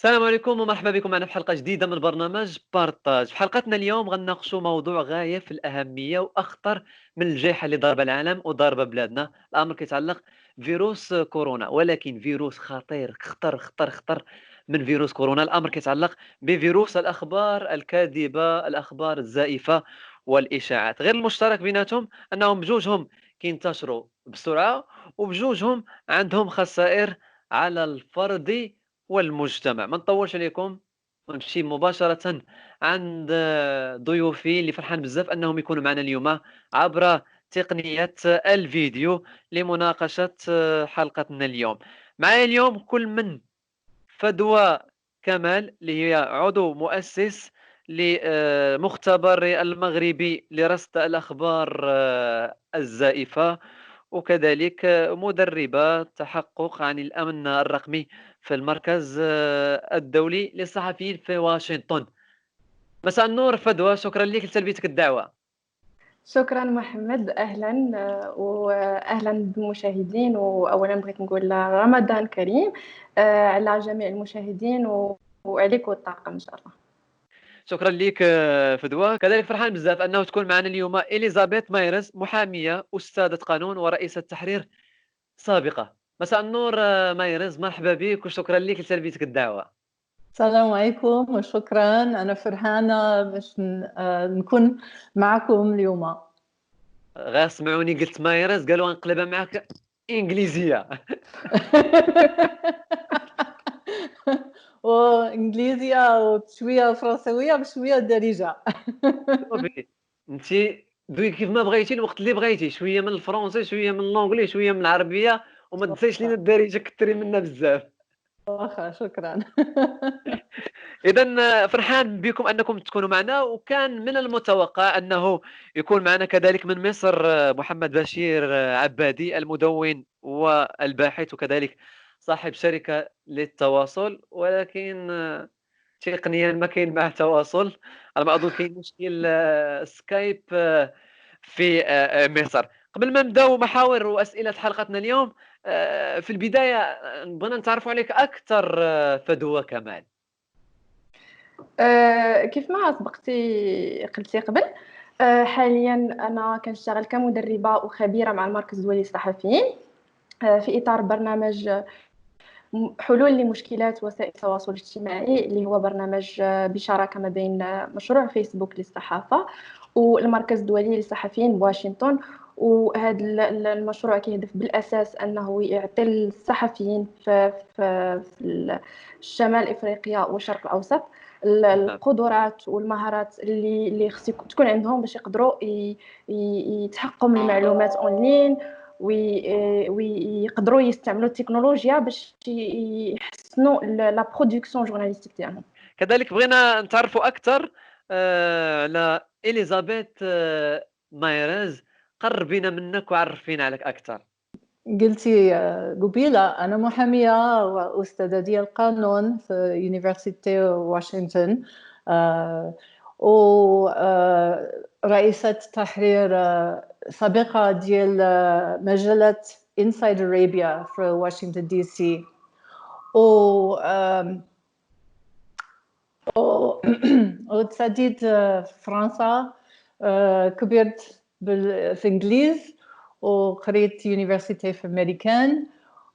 السلام عليكم ومرحبا بكم معنا في حلقة جديدة من برنامج بارطاج. في حلقتنا اليوم غنناقشوا موضوع غاية في الأهمية وأخطر من الجائحة اللي ضاربة العالم وضاربة بلادنا. الأمر كيتعلق فيروس كورونا، ولكن فيروس خطير خطر من فيروس كورونا. الأمر كيتعلق بفيروس الأخبار الكاذبة، الأخبار الزائفة والإشاعات. غير المشترك بيناتهم أنهم بجوجهم كينتشروا بسرعة، وبجوجهم عندهم خسائر على الفرد والمجتمع. ما نطولش عليكم ونمشي مباشرة عند ضيوفي اللي فرحان بزاف أنهم يكونوا معنا اليوم عبر تقنية الفيديو لمناقشة حلقتنا اليوم. معايا اليوم كل من فدوى كمال اللي هي عضو مؤسس لمختبر المغربي لرصد الأخبار الزائفة، وكذلك مدربة تحقق عن الأمن الرقمي في المركز الدولي للصحفيين في واشنطن. مساء النور فدوى، شكرا لك لتلبيتك الدعوة. شكرا محمد، اهلا واهلا بالمشاهدين. واولا بغيت نقول رمضان كريم على جميع المشاهدين وعليك والطاقم ان شاء الله. شكرا لك فدوى. كذلك فرحان بزاف انه تكون معنا اليوم اليزابيث مايرز، محاميه استاذه قانون ورئيسه تحرير سابقه. مساء النور مايرز، مرحبا بك وشكرا لك لتلبيتك الدعوه. السلام عليكم وشكرا. أنا فرحانة باش نكون معكم اليوم. غير سمعوني قلت مايرز قالوا غنقلبها معك انجليزيه. وإنجليزية وشوية فرنسوية بشوية دارجة. شوفي انت دوي كيف ما بغيتي الوقت اللي بغيتي، شويه من الفرنسي شويه من اللونجلي شويه من العربيه، وما تنسيش لينا الدارجه كثري منها بزاف. واخا شكرا. إذا فرحان بكم أنكم تكونوا معنا، وكان من المتوقع أنه يكون معنا كذلك من مصر محمد بشير عبادي، المدون والباحث وكذلك صاحب شركة للتواصل، ولكن تقنيا ما كاين معه تواصل على ما أظن. كاين مشكل سكايب في مصر. قبل ما نبداو محاور وأسئلة حلقتنا اليوم، في البداية بغينا نتعرفوا عليك أكثر فدوى كمال. كيف ما سبقتي قلتي قبل، حاليا انا كنشتغل كمدربه وخبيره مع المركز الدولي للصحفيين في اطار برنامج حلول لمشكلات وسائل التواصل الاجتماعي، اللي هو برنامج بشراكه ما بين مشروع فيسبوك للصحافه والمركز الدولي للصحفيين بواشنطن. وهذا المشروع كيهدف بالاساس انه يعطي الصحفيين في الشمال افريقيا والشرق الاوسط القدرات والمهارات اللي خص تكون عندهم باش يقدروا يتحققوا من المعلومات اونلاين، ويقدروا يستعملوا التكنولوجيا باش يحسنوا لا برودكسيون جورناليستيك ديالهم. كذلك بغينا نتعرفوا أكثر على إليزابيث مايرز. قربينا منك وعرفينا عليك أكثر. قلتي قبيلة أنا محامية وأستاذة ديال القانون في يونيفرسيتي واشنطن، ورئيسة تحرير سابقة ديال مجلة Inside Arabia في واشنطن دي سي. وتسديد في فرنسا، كبرت في إنجليز وقريت يونيفرسيتي في أمريكان،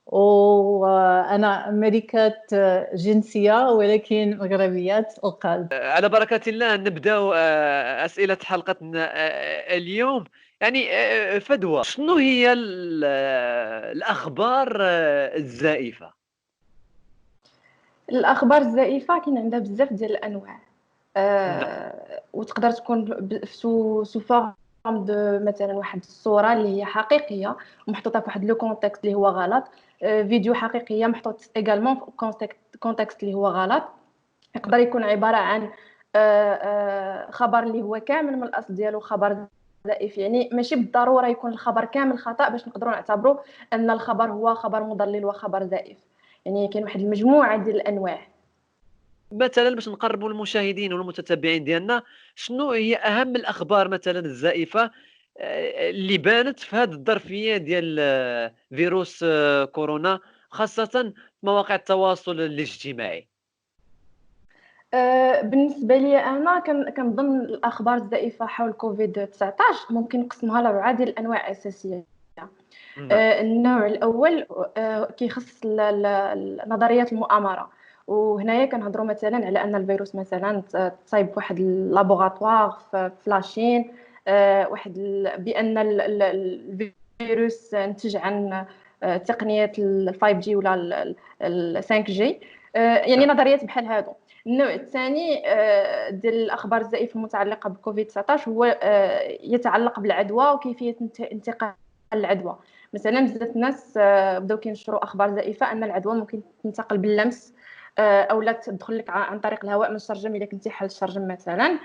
وأنا أمريكات جنسية ولكن مغربيات القلب. على بركة الله نبدأ أسئلة حلقتنا اليوم. يعني فدوى، شنو هي الأخبار الزائفة؟ الاخبار الزائفه كاين عندها بزاف ديال الانواع، نعم. وتقدر تكون سو فورم دو مثلا واحد الصوره اللي هي حقيقيه محطوطه في واحد لو كونتكست اللي هو غلط، فيديو حقيقيه محطوط ايغالمون في كونتكست اللي هو غلط. يقدر يكون عباره عن خبر اللي هو كامل من الاصل ديالو خبر زائف، يعني ماشي بالضروره يكون الخبر كامل خطا باش نقدروا نعتبروا ان الخبر هو خبر مضلل وخبر زائف. يعني كاين واحد المجموعه ديال الانواع. مثلا باش نقربوا المشاهدين والمتتبعين ديالنا، شنو هي اهم الاخبار مثلا الزائفه اللي بانت في هذه الظرفيه ديال فيروس كورونا، خاصه في مواقع التواصل الاجتماعي؟ بالنسبة لي أنا كنظن الأخبار الزائفة حول كوفيد 19 ممكن نقسمها لأربعة ديال الأنواع أساسية. نعم. النوع الأول كيخص نظريات المؤامرة، وهنايا كنهضروا مثلا على أن الفيروس مثلا تصايب فواحد اللابوغاتوار في لاشين، بأن الفيروس نتج عن تقنية ال 5G ولا ال 5G، يعني نعم. نظريات بحال هادو. النوع الثاني ديال الأخبار الزائفة المتعلقة بكوفيد 19 هو يتعلق بالعدوى وكيفية انتقال العدوى. مثلا بزاف الناس بداو كينشروا اخبار زائفه ان العدوى ممكن تنتقل باللمس، او لا تدخل لك عن طريق الهواء من الشرجم الا كنتي حال الشرجم مثلا. نعم.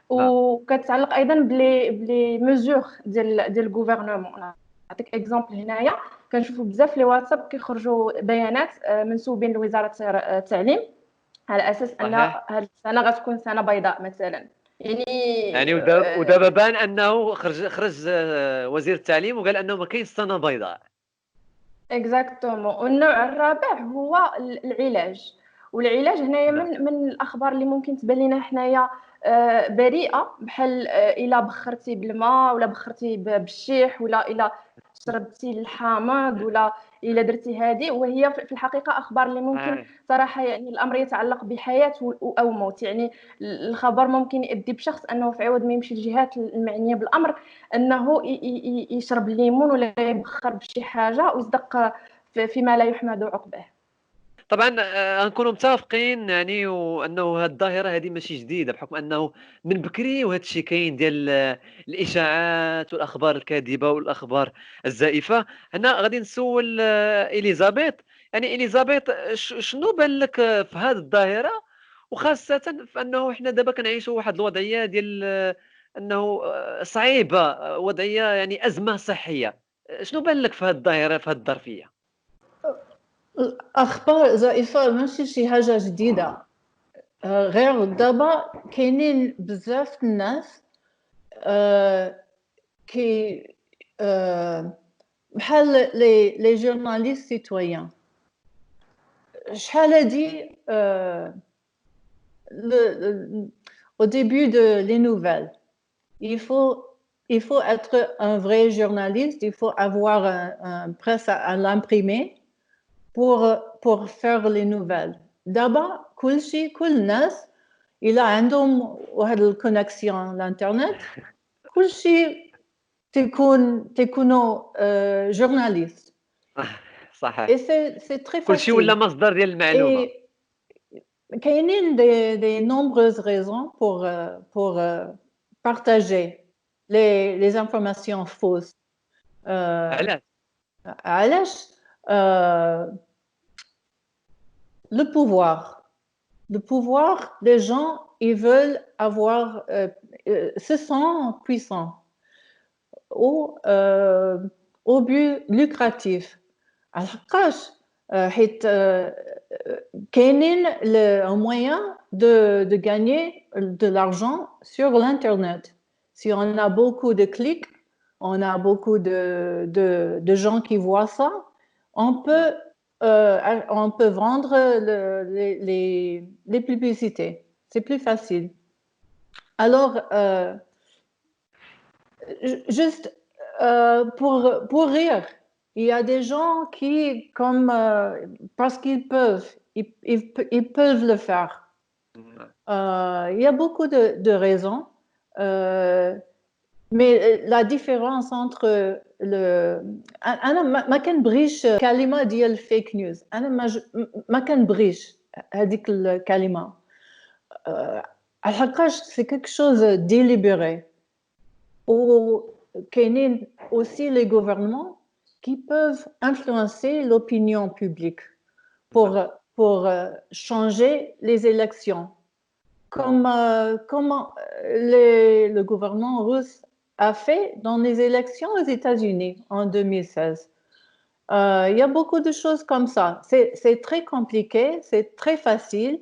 وكتعلق ايضا بلي ميزور ديال الغوفرنمون. نعطيك اكزومبل هنايا، كنشوفوا بزاف لي واتساب كيخرجوا بيانات منسوبين لوزاره التعليم على اساس ان صحيح. هذه السنه غتكون سنه بيضاء مثلا. يعني يعني ودابا بان انه خرج وزير التعليم وقال انه ما كاينش سنه بيضاء. اكزاكتومون. والنوع الرابع هو العلاج. والعلاج هنايا نعم. من الاخبار اللي ممكن تبان لنا حنايا بريئه، بحال الا بخرتي بالماء ولا بخرتي بالشيح ولا الا شربتي الحامض ولا الا درتي هذه، وهي في الحقيقه اخبار اللي ممكن صراحه يعني الامر يتعلق بحياه او موت. يعني الخبر ممكن يؤدي بشخص انه في عوض ما يمشي للجهات المعنيه بالامر انه يشرب الليمون ولا يبخر بشي حاجه ويصدق فيما لا يحمد عقباه. طبعا غنكونوا متفقين يعني وانه هذه الظاهره هذه ماشي جديده، بحكم انه من بكري وهذا الشيء كاين ديال الاشاعات والاخبار الكاذبه والاخبار الزائفه. هنا غادي نسول اليزابيث. يعني اليزابيث، شنو بان لك في هذه الظاهره، وخاصه في انه احنا دابا كنعيشوا واحد الوضعيه ديال انه صعيبه، وضعيه يعني ازمه صحيه. شنو بان لك في هذه الظاهره في هذه الظرفيه؟ الأخبار زائفة ماشي شي حاجة جديدة. غير دابا كاينين بزاف الناس كي بحال لي جورناليست سيتويان. شحال هادي au début de les nouvelles, il faut être un vrai journaliste, il faut avoir un presse à l'imprimer pour faire les nouvelles. دابا كل الناس إلا عندهم واحد الكونيكسيون للانترنت كلشي تيكونوا journaliste. صحيح. Et c'est très كل شيء ولا facile. مصدر ديال المعلومه. Et كاينين des nombreuses raisons pour partager les informations fausses. علاش؟ علاش؟ le pouvoir, les gens, ils veulent avoir, se sentent puissants au but lucratif. الحقاش حيت كاينين un moyen de gagner de l'argent sur l'internet. Si on a beaucoup de clics, on a beaucoup de gens qui voient ça, on peut vendre les publicités. C'est plus facile. Alors, juste pour rire, il y a des gens qui, comme parce qu'ils peuvent, ils peuvent le faire. Il y a beaucoup de raisons, mais la différence entre أنا ما كنبغيش كلمة ديال fake news. أنا ما كنبغيش هذيك الكلمة. الحقاش c'est quelque chose délibéré. وكاينين aussi les gouvernements qui peuvent influencer l'opinion publique pour changer les élections. Comme le gouvernement russe a fait dans les élections aux États-Unis en 2016. Il y a beaucoup de choses comme ça. C'est très compliqué, c'est très facile.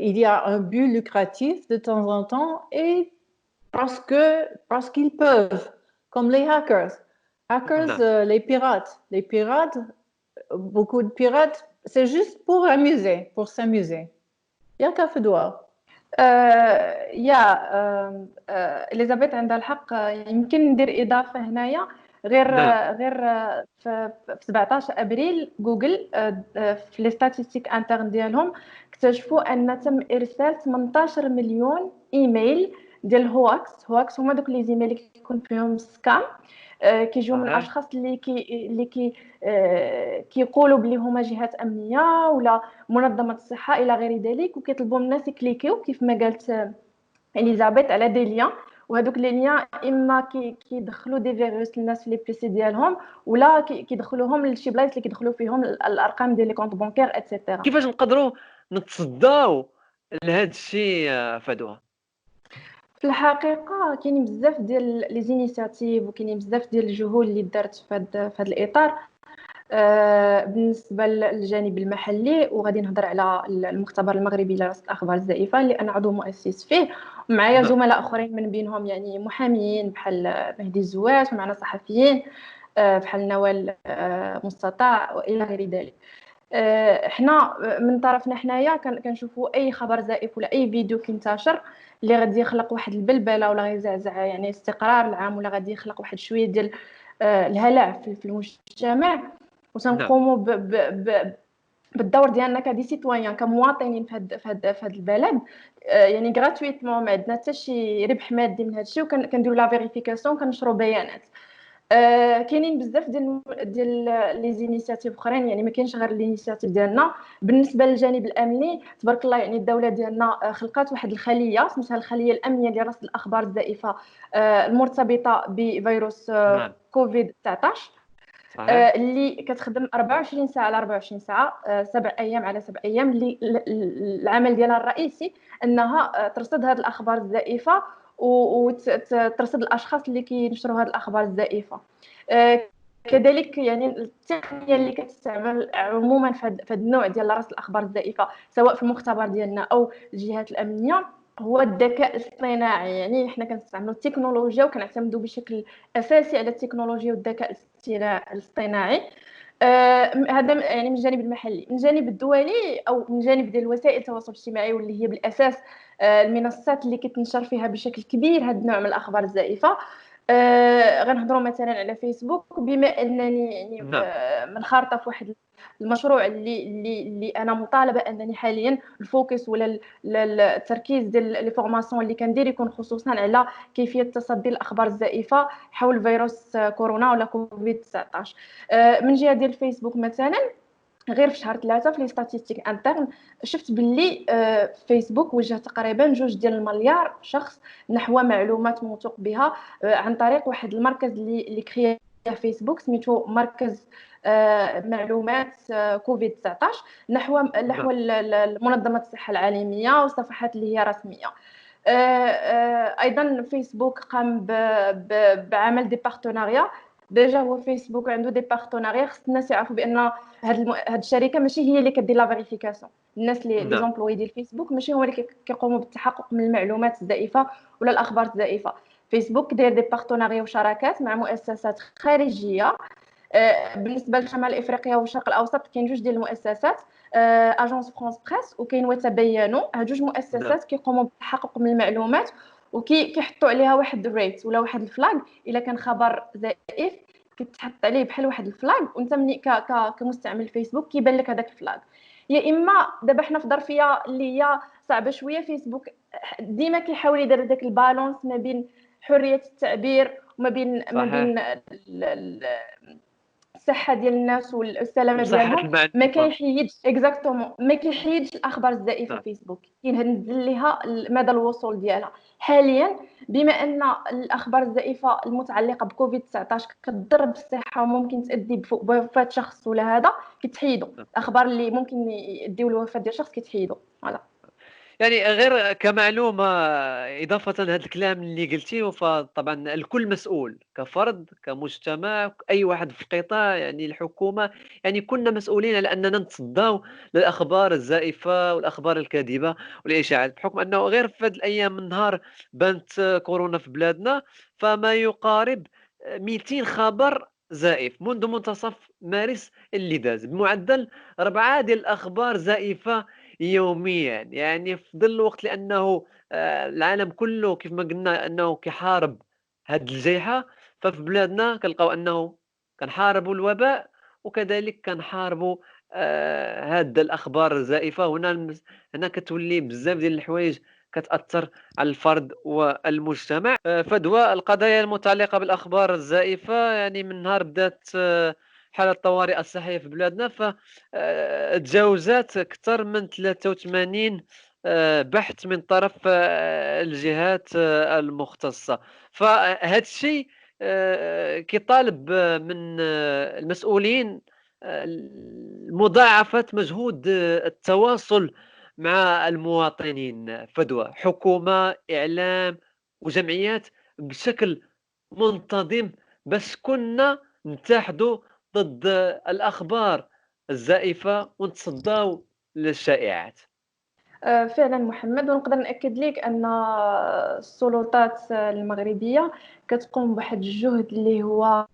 Il y a un but lucratif de temps en temps et parce qu'ils peuvent, comme les hackers. Les pirates. Les pirates, beaucoup de pirates, c'est juste pour s'amuser. ياك فدوى. يا اليزابيث عندها الحق. يمكن ندير اضافه هنايا. غير نعم. في 17 ابريل جوجل في لي ستاتيستيك انترن ديالهم اكتشفوا ان تم ارسال 18 مليون ايميل ديال هواكس هما دوك لي زيميل اللي كيكون فيهم سكام، كيجيو من صحيح. اشخاص كيقولوا بلي هما جهات امنيه ولا منظمه الصحه الى غير ذلك، وكيطلبوا من الناس يكليكيو كيف ما قالت اليزابيث على دي ليان. وهذوك لي ليان اما كيدخلوا دي فيروس للناس في لي بيسي ديالهم، ولا كيدخلوهم لشي بلايص اللي كيدخلوا فيهم الارقام ديال لي كونط بونكير اتسيتيرا. كيفاش نقدروا نتصداو لهذا الشيء فدوى؟ في الحقيقه كاينين بزاف ديال لي زينيسياتيف وكاينين بزاف ديال الجهود اللي دارت في هذا الاطار. بالنسبه للجانب المحلي، وغادي نهضر على المختبر المغربي لرصد الاخبار الزائفه اللي انا عضو مؤسس فيه، ومعايا نعم. زملاء اخرين من بينهم يعني محاميين بحال مهدي الزوات، ومعنا صحفيين بحال نوال مستطاع والى غير ذلك. حنا من طرفنا حنايا كنشوفوا اي خبر زائف ولا اي فيديو كينتشر اللي غادي يخلق واحد البلبله ولا غيزعزع يعني الاستقرار العام ولا غادي يخلق واحد شويه ديال الهلع في المجتمع، نعم. وتنقوموا بالدور ديالنا كدي سيتويان كمواطنين في هاد البلد. يعني غراتويتمون ما عندنا حتى شي ربح مادي من هذا الشيء، وكنديروا لا فيريفيكاسيون كنشروا بيانات. كاينين بزاف ديال لي زينيسياتيف اخرين، يعني ما كاينش غير الانيشياتيف ديالنا. بالنسبه للجانب الامني تبارك الله، يعني الدوله ديالنا خلقات واحد الخليه سميتها الخليه الامنيه لرصد الاخبار الزائفه المرتبطه بفيروس نعم. كوفيد 19، صحيح. اللي كتخدم 24 ساعه على 24 ساعه، 7 ايام على 7 ايام، اللي العمل ديالها الرئيسي انها ترصد هذه الاخبار الزائفه وترصد الاشخاص اللي كينشروا هذه الاخبار الزائفه. كذلك يعني التقنيه اللي كتستعمل عموما في هذا النوع ديال رصد الاخبار الزائفه سواء في المختبر ديالنا او الجهات الامنيه هو الذكاء الاصطناعي. يعني حنا كنستعملوا التكنولوجيا وكنعتمدوا بشكل اساسي على التكنولوجيا والذكاء الاصطناعي. هذا يعني من الجانب المحلي. من الجانب الدولي او من جانب ديال وسائل التواصل الاجتماعي واللي هي بالاساس المنصات اللي كتنشر فيها بشكل كبير هذا النوع من الاخبار الزائفه، غنهضروا مثلا على فيسبوك، بما انني يعني نعم. منخرطه في واحد المشروع اللي انا مطالبه انني حاليا الفوكس ولا التركيز ديال لي فورماسيون اللي كندير يكون خصوصا على كيفيه تصدي الاخبار الزائفه حول فيروس كورونا ولا كوفيد 19. من جهه ديال فيسبوك مثلا، غير في شهر 3 في لي ستاتيستيك انترن شفت باللي فيسبوك وجه تقريبا 2 مليار شخص نحو معلومات موثوق بها عن طريق واحد المركز اللي كريا فيسبوك سميتو مركز معلومات كوفيد 19 نحو نعم. منظمه الصحه العالميه والصفحات اللي هي رسميه. ايضا فيسبوك قام بعمل دي بارتناريا. ديجا هو فيسبوك عنده دي بارتناريا، خص الناس يعرفوا بان هاد الشركه ماشي هي اللي كدير لا فيريفيكاسيون. الناس اللي لي نعم. زومبلوي ديال فيسبوك ماشي هما اللي كيقوموا بالتحقق من المعلومات الزائفه ولا الاخبار الزائفه. فيسبوك داير دي بارتناريا وشراكات مع مؤسسات خارجيه. بالنسبه لشمال افريقيا والشرق الاوسط كاين 2 ديال المؤسسات، اجونس فرانس بريس وكاين وتبينوا. هاد 2 نعم. مؤسسات كيقوموا بالتحقق من المعلومات وكيحطوا عليها واحد الريت ولا واحد الفلاغ. الا كان خبر زائف كتحط عليه بحال واحد الفلاغ، وانت ملي كمستعمل فيسبوك كيبان لك هذاك الفلاغ. يا اما دابا حنا في ظرفيه اللي هي صعبه شويه، فيسبوك ديما كيحاول يدير داك البالونس ما بين حريه التعبير وما بين صحيح. الصحه ديال الناس والسلامه وصحة ديالهم. ما المعلومة. كيحيدش اكزاكتومون، ما كيحيدش الاخبار الزائفه نعم. فيسبوك، كينزل ليها مدى الوصول ديالها. حاليا بما ان الاخبار الزائفه المتعلقه بكوفيد 19 كتضر بالصحه وممكن تؤدي بوفاه شخص ولا هذا كيتحيدوا نعم. الاخبار اللي ممكن يديو لوفاه ديال شخص كيتحيدوا. فوالا. يعني غير كمعلومة إضافة لهذا الكلام اللي قلتيه، فطبعا الكل مسؤول كفرد كمجتمع، أي واحد في القطاع، يعني الحكومة، يعني كنا مسؤولين على أننا نتصداو للأخبار الزائفة والأخبار الكاذبة والإشاعات، بحكم أنه غير في هذه الأيام من نهار بانت كورونا في بلادنا فما يقارب 200 خبر زائف منذ منتصف مارس اللي داز، بمعدل 4 ديال الأخبار زائفة يوميا، يعني في ظل الوقت، لأنه العالم كله كيف ما قلنا أنه كيحارب هاد الجائحة. ففي بلادنا كنلقاو أنه كنحاربوا الوباء، وكذلك كنحاربوا هاد الأخبار الزائفة. هنا كتولي بزاف ديال الحوايج كتأثر على الفرد والمجتمع. فدوى القضايا المتعلقة بالأخبار الزائفة، يعني من نهار بدات حالة الطوارئ الصحية في بلادنا، تجاوزات أكثر من 83 بحث من طرف الجهات المختصة. فهذا الشيء كيطالب من المسؤولين مضاعفة مجهود التواصل مع المواطنين. فدوى حكومة، إعلام، وجمعيات بشكل منتظم، باش كنا نتحدوا ضد الأخبار الزائفة ونتصداو للشائعات. فعلا محمد، ونقدر نأكد لك أن السلطات المغربية كتقوم بواحد الجهد اللي هو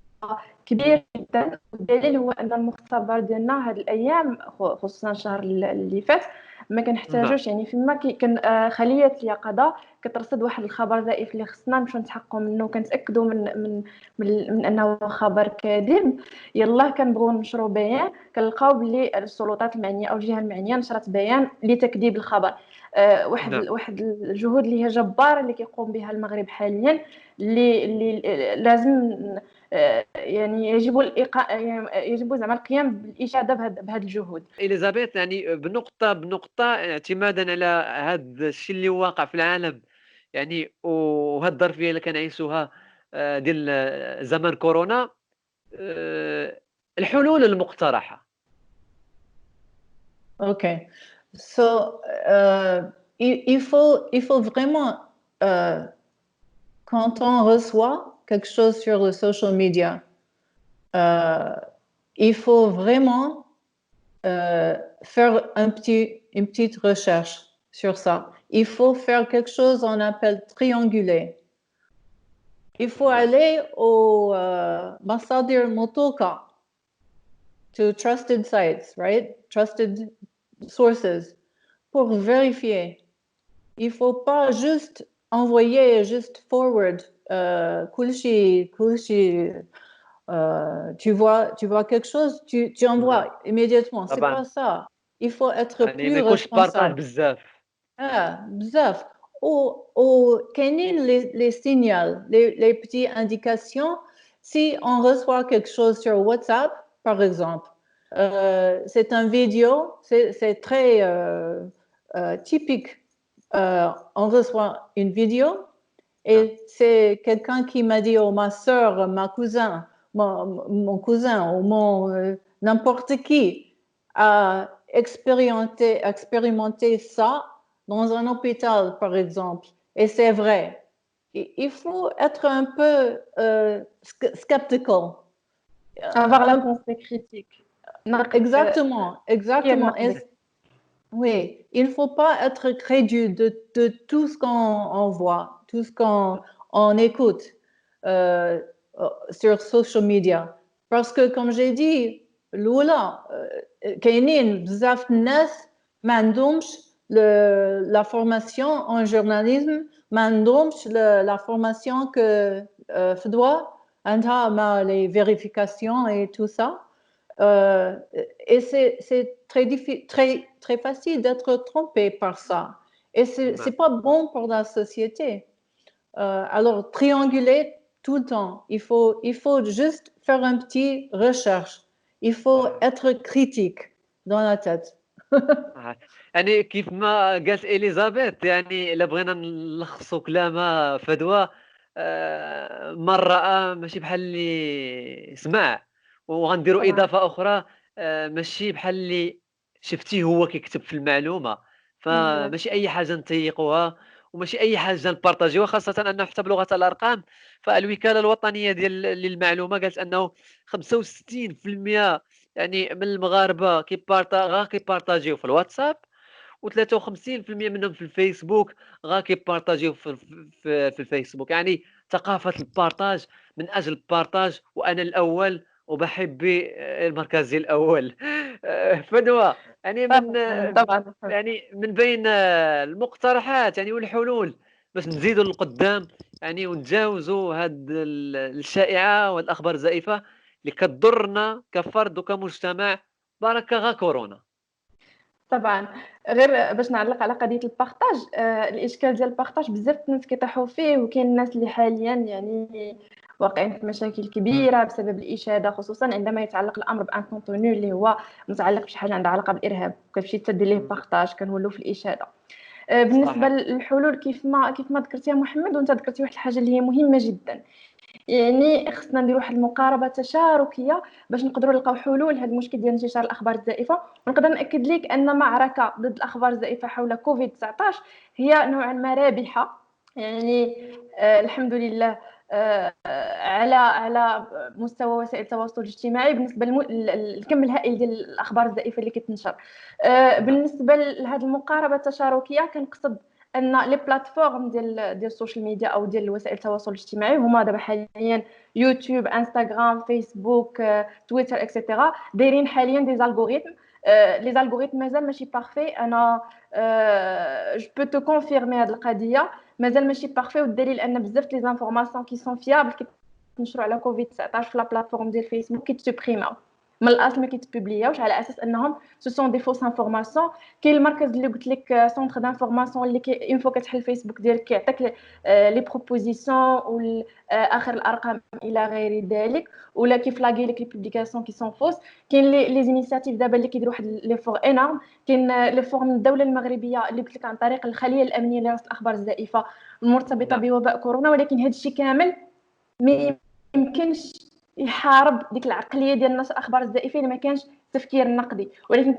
كبير جدا. والدليل هو أن المختبر ديالنا هاد الأيام، خصوصا الشهر اللي فات، ما نعم. كنحتاجوش يعني فيما كان خلية اليقظة كترصد واحد الخبر زائف اللي خصنا نمشيو نتحققوا منه، كنتأكدوا من أنه خبر كاذب، يلاه كنبغيو ننشروا بيان كنلقاو باللي السلطات المعنيه او الجهه المعنيه نشرت بيان لتكذيب الخبر. نعم. واحد الجهود اللي هي جباره اللي كيقوم بها المغرب حاليا، اللي لازم يعني يجب زعما القيام بالاشاده بهذه الجهود. إليزابيث، يعني بنقطة بنقطة، اعتمادا على هذا الشيء اللي واقع في العالم، يعني وهاد الظرفية اللي كنعيشوها ديال زمن كورونا، الحلول المقترحة. Ok. So, il faut vraiment, quand on reçoit quelque chose sur le social media, il faut vraiment faire une petite recherche sur ça. Il faut faire quelque chose on appelle trianguler. Il faut aller au Massadir Motoka, to trusted sites, right? Trusted sources, pour vérifier. Il ne faut pas juste envoyer, juste forward. Kulshi, tu vois quelque chose, tu envoies immédiatement. C'est طبعا، pas ça. Il faut être يعني ما plus يكونش بارطاج responsable. بزاف. بزاف. كاينين les signaux, les petites indications. Si on reçoit quelque chose sur WhatsApp, par exemple, c'est un vidéo, c'est très typique. On reçoit une vidéo et c'est quelqu'un qui m'a dit, oh, ma soeur, ma cousin, mon cousin ou mon n'importe qui a expérimenté ça dans un hôpital, par exemple. Et c'est vrai. Il faut être un peu skeptical. Avoir la pensée critique. Exactement. Oui, il ne faut pas être crédule de tout ce qu'on voit, tout ce qu'on écoute sur social media. Parce que, comme j'ai dit, Lula, كاينين بزاف الناس ما عندهمش la formation en journalisme, ما عندهمش la formation que Fedwa عندها les vérifications et tout ça. Et c'est très facile d'être trompé par ça. Et c'est pas bon pour la société. Alors, trianguler tout le temps. Il faut juste faire une petite recherche. Il faut être critique dans la tête. يعني كيف ما قالت إليزابيث، يعني إلا بغينا نلخصوا كلامها فدوى، من رأى ماشي بحال اللي سمع. وغنديروا طبعا. إضافة أخرى، ماشي بحال اللي شفتيه هو كيكتب في المعلومة. فماشي أي حاجة نتيقوها، وماشي أي حاجة نبارطاجيوها، خاصة أنه حتى بلغة الأرقام. فالوكالة الوطنية للمعلومة قالت أنه 65% يعني من المغاربة كيبارطاجيو في الواتساب، و53% منهم في الفيسبوك كيبارطاجيو في الفيسبوك. يعني ثقافة البارطاج من أجل البارطاج، وأنا الأول وبحبي المركزي الأول. فدوى، يعني من طبعا. يعني من بين المقترحات يعني والحلول باش نزيدوا للقدام يعني ونتجاوزوا هاد الشائعة والأخبار الزائفة اللي كتضرنا كفرد وكمجتمع بارك غا كورونا. طبعًا، غير باش نعلّق على قضية البارطاج، الإشكال ديال البارطاج بزاف الناس كيطيحوا فيه، وكاين الناس اللي حاليًا يعني واقعين في مشاكل كبيرة بسبب الإشادة، خصوصًا عندما يتعلق الأمر بun contenu اللي هو متعلق بشي حاجة عندها علاقة بالإرهاب، كتمشي تدير ليه بارطاج كنولوا في الإشادة. بالنسبة صحيح. للحلول كيف ما ذكرت يا محمد، وأنت ذكرتي واحد الحاجة اللي هي مهمة جدًا. يعني خصنا نديرو واحد المقاربة تشاركية باش نقدروا نلقاو حلول لهذا المشكل ديال انتشار الأخبار الزائفة، ونقدر نأكد ليك أن معركة ضد الأخبار الزائفة حول COVID-19 هي نوعًا ما رابحة، يعني الحمد لله على مستوى وسائل التواصل الاجتماعي بالنسبة للكم الهائل ديال الأخبار الزائفة اللي كتنشر. نعم. بالنسبة لهذه المقاربة التشاركية كنقصد ان لي بلاتفورم ديال السوشيال ميديا او ديال وسائل التواصل الاجتماعي هما دابا حاليا يوتيوب، انستغرام، فيسبوك، تويتر اكسيتيرا دايرين حاليا دي زالغوريثم. لي زالغوريثم مازال ماشي بارفي. انا جو بو تو كونفيرمي هذه القضيه، مازال ماشي بارفي، والدليل ان بزاف لي زانفورماسيون كي سون فيابل كيتنشروا على كوفيد 19 في لا بلاتفورم ديال فيسبوك كيتسوبريماو من الاصل، ما كيتبوبلياوش على اساس انهم سو سون دي فوس انفورماسيون. كاين المركز اللي قلت لك سونتر دانفورماسيون اللي اون فوا كتحل الفيسبوك ديالك كيعطيك لي بروبوزيسيون و اخر الارقام الى غير ذلك، ولا كيفلاغي لك لي بوبليكاسيون كي سون فوس. كاين لي زينيسياتيف دابا اللي كيديروا واحد لي فور انورم. كاين لي فور من الدوله المغربيه اللي قلت لك عن طريق الخليه الامنيه لرصد الاخبار الزائفه المرتبطه نعم. بوباء كورونا، ولكن هذا الشيء كامل ما يمكنش يحارب ديك العقليه ديال نشر الاخبار الزائفه اللي ما كانش التفكير النقدي. ولكن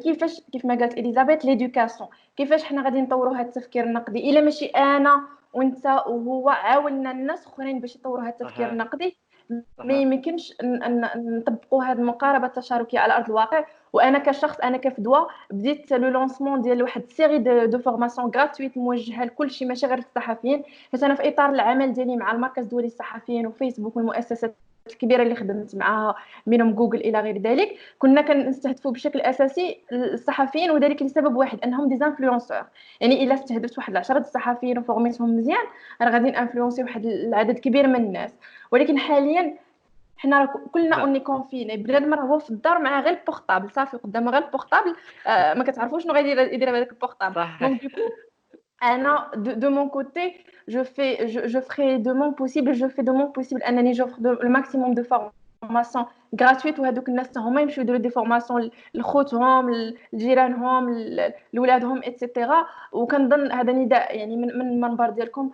كيف ما قالت اليزابيث ليدوكاسيون، كيفاش حنا غادي نطوروا هذا التفكير النقدي الا ماشي انا وانت وهو عاوننا الناس اخرين باش يطوروا هذا التفكير صحيح. النقدي. ما صحيح. يمكنش نطبقوا هذه المقاربه التشاركيه على ارض الواقع. وانا كشخص، انا كفدوى، بديت لو لونسمون ديال واحد سيري دو فورماسيون غراتويت موجهه لكل شيء ماشي غير الصحفيين، حيت انا في اطار العمل ديالي مع المركز الدولي للصحفيين وفيسبوك والمؤسسات الكبيره اللي خدمت معاها منهم جوجل الى غير ذلك، كنا كنستهدفوا بشكل اساسي الصحفيين، وذلك لسبب واحد انهم دي انفلونسور. يعني الا استهدفت واحد 10 الصحفيين وفورميتهم مزيان راه غادي نانفلونسي واحد العدد كبير من الناس. ولكن حاليا حنا كلنا نعم. اوني كونفيني، بنادم راه هو في الدار مع غير البورطابل صافي، قدامه غير البورطابل. ما كتعرفوش شنو غادي يدير بهذاك البورطابل. دونك صحيح. دوكو انا de mon côté je ferai de mon possible, je fais de mon possible انني j'offre le maximum de formation gratuite، وهذوك الناس هما يمشيو يديروا دي فورماسيون لخوتهم لجيرانهم لولادهم ايتترا. وكنظن هذا نداء يعني من المنبر ديالكم،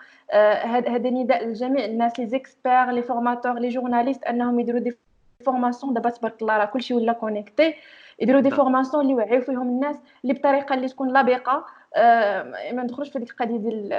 هذا نداء لجميع الناس، لي زيكسبير، لي فورماتور، لي جورناليست، انهم يديروا دي فورماسيون. دابا تبارك الله راه كلشي ولا كونيكتي، يديروا دي نعم. فورماسيون اللي يوعيو فيهم الناس اللي بطريقه اللي تكون لبقه. ما ندخلوش في ديك القضيه ديال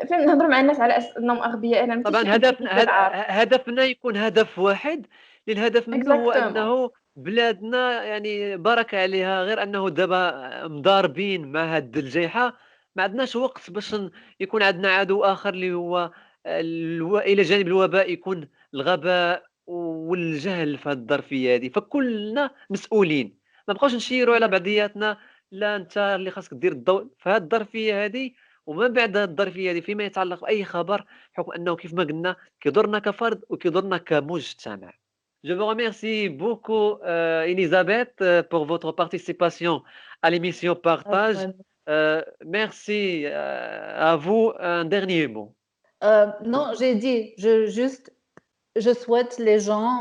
فين نهضروا مع الناس على اساس انهم اغبياء. انا ماشي طبعا شي حد هدفنا كيكذب عارف. هدفنا يكون هدف واحد، للهدف منه هو اكزاكتومون. انه بلادنا يعني بركة عليها، غير انه دابا مضاربين مع هاد الجائحة، ما عندناش وقت باش يكون عندنا عدو اخر اللي هو الى جانب الوباء يكون الغباء والجهل في هاد الظرفية هذه، فكلنا مسؤولين. ما بقاوش نشيروا على بعضياتنا، لا انت اللي خاصك دير الضوء في هاد الظرفية هذه. ومن بعد هاد الظرفية هذه فيما يتعلق بأي خبر، بحكم أنه كيف ما قلنا كيضرنا كفرد وكيضرنا كمجتمع. Je vous remercie beaucoup, Elisabeth, pour votre participation à l'émission Partage. Merci à vous. Un dernier mot. Non, j'ai dit, je souhaite les gens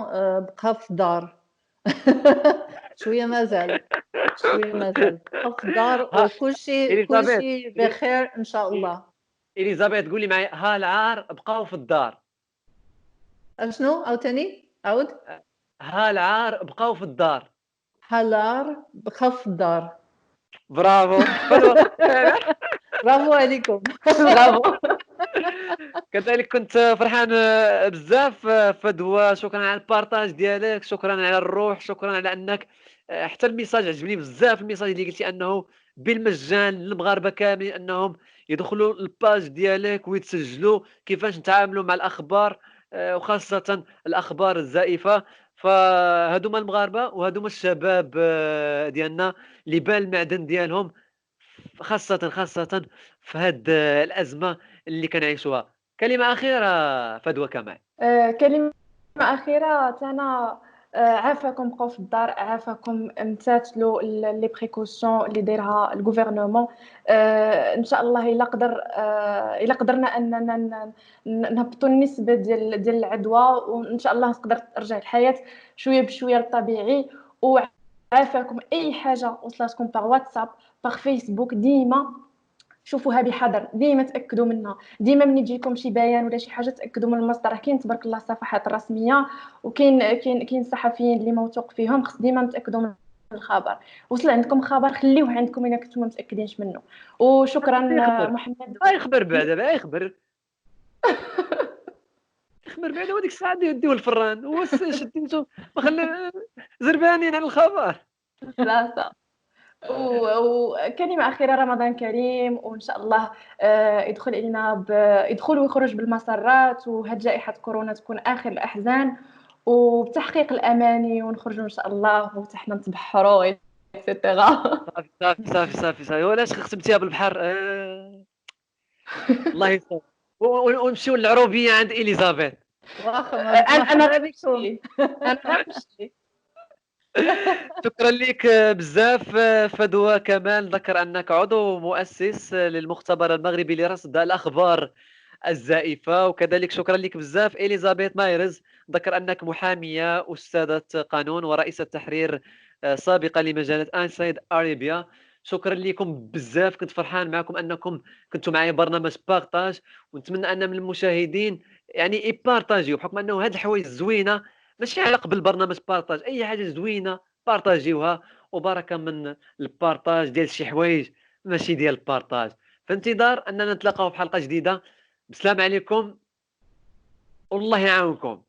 بقى في الدار. شوية مازال بقى في الدار ها وكل إليزابيث، شيء بخير إن شاء الله. إليزابيث قولي معي، ها العار بقاو في الدار. شنو عاوتاني عاود؟ ها العار بقاو في الدار. حلار بقى في الدار. برافو. برافو عليكم. برافو. كذلك كنت فرحان بزاف فدوى، شكرا على البارطاج ديالك، شكرا على الروح، شكرا على انك حتى الميساج عجبني بزاف، الميساج اللي قلتي انه بالمجان للمغاربه كاملين انهم يدخلوا الباج ديالك ويتسجلوا كيفاش نتعاملوا مع الاخبار، وخاصه الاخبار الزائفه. فهادوما المغاربه وهادوما الشباب ديالنا اللي بان المعدن ديالهم، خاصه في هاد الازمه اللي كنعيشوها. كلمه اخيره فدوى كمال. كلمة أخيرة أنا، عافاكم بقاو في الدار، عافاكم امتثلوا لي بريكوسيون اللي دايرها الغوفرنمون. إن شاء الله إلا قدرنا أننا نهبطوا النسبة ديال العدوى، وإن شاء الله تقدر ترجع الحياة شوية بشوية للطبيعي. وعافاكم أي حاجة وصلتكم باغ واتساب باغ فيسبوك، ديما شوفوها بحذر، ديما تاكدوا منها، ديما ملي يجيكم شي بيان ولا شي حاجه تاكدوا من المصدر. كاين تبارك الله الصفحات الرسميه، وكاين كاين صحفيين اللي موثوق فيهم، خص ديما نتاكدوا من الخبر. وصل عندكم خبر خليوه عندكم الا كنتم متاكدينش منه. وشكرا يخبر محمد. يخبر بعدا يخبر بعدا، وديك الساعه ديو الفران هو شديتو ما خلى زربانين على الخبر. ثلاثه. وكلمة أخيرة، رمضان كريم، وإن شاء الله يدخل علينا يدخل ويخرج بالمسرات، وهاد جائحة كورونا تكون آخر الأحزان، وبتحقيق الأماني، ونخرجوا إن شاء الله وتحنا نتبحروا إكسيتيرا. صافي ولاش ختمتيها بالبحر الله يسر. ونمشيو للعروبيه عند اليزابيث. واخا ما أنا مرحبا بكم. غنمشي، أنا غنمشي. شكرا لك بزاف فدوى كمال. ذكر انك عضو مؤسس للمختبر المغربي لرصد الاخبار الزائفه، وكذلك شكرا لك بزاف اليزابيث مايرز. ذكر انك محاميه استاذه قانون ورئيسه تحرير سابقه لمجله انسايد اريبيا. شكرا لكم بزاف، كنت فرحان معكم انكم كنتوا معايا برنامج بارطاج، ونتمنى ان من المشاهدين يعني يبارطاجيو، بحكم انه هاد الحوايج زوينه ماشي علاقه بالبرنامج بارطاج، اي حاجه زوينه بارطاجيوها، وبركه من البارطاج ديال شي حوايج ماشي ديال البارطاج. في انتظار اننا نتلاقاو في حلقه جديده. بسلام عليكم والله يعاونكم.